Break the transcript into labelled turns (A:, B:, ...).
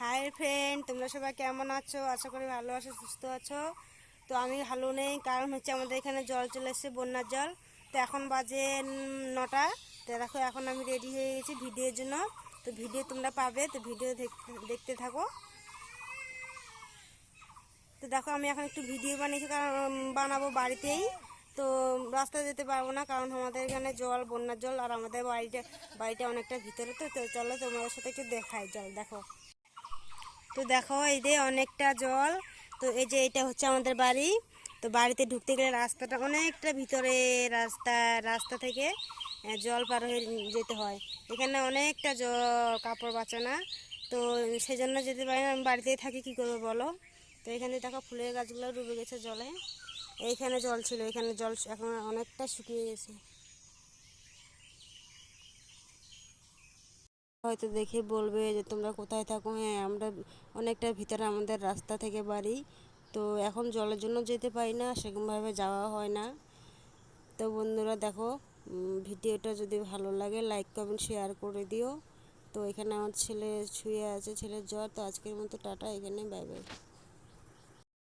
A: Hi friend, তোমরা সবাই কেমন আছো? আশা করি ভালো আছো, সুস্থ আছো। তো আমি ভালো নেই, কারণ হচ্ছে আমাদের এখানে জল চলে এসেছে, বন্যার জল। তো এখন বাজে 9টা। তো দেখো এখন আমি রেডি হয়ে গেছি ভিডিওর জন্য। তো ভিডিও তোমরা পাবে, তো ভিডিও দেখতে থাকো। তো দেখো আমি এখন একটু ভিডিও বানিয়েছি, কারণ বানাবো বাড়িতেই। তো রাস্তায় যেতে পারবো না, কারণ আমাদের এখানে জল, বন্যার জল, আর আমাদের বাড়িটা অনেকটা ভিতরে। তো চলো তোমাদের সাথে একটু দেখাই জল, দেখো। তো দেখো এই যে অনেকটা জল। তো এই যে এটা হচ্ছে আমাদের বাড়ি। তো বাড়িতে ঢুকতে গেলে রাস্তাটা অনেকটা ভিতরে, রাস্তা থেকে জল পার হয়ে যেতে হয়। এখানে অনেকটা জল, কাপড় বাঁচানা। তো সেই জন্য যেতে পারি না, আমি বাড়িতেই থাকি, কী করবো বলো। তো এখানে দেখো ফুলের গাছগুলো ডুবে গেছে জলে। এইখানে জল ছিল, এখানে জল এখন অনেকটা শুকিয়ে গেছে। হয়তো দেখে বলবে যে তোমরা কোথায় থাকো। হ্যাঁ, আমরা অনেকটা ভিতরে, আমাদের রাস্তা থেকে বাড়ি। তো এখন জলের জন্য যেতে পারি না, সেরকমভাবে যাওয়া হয় না। তো বন্ধুরা দেখো, ভিডিওটা যদি ভালো লাগে লাইক কমেন্ট শেয়ার করে দিও। তো এখানে আমার ছেলে শুয়ে আছে, ছেলের জ্বর। তো আজকের মতো টাটা, এখানে বাই বাই।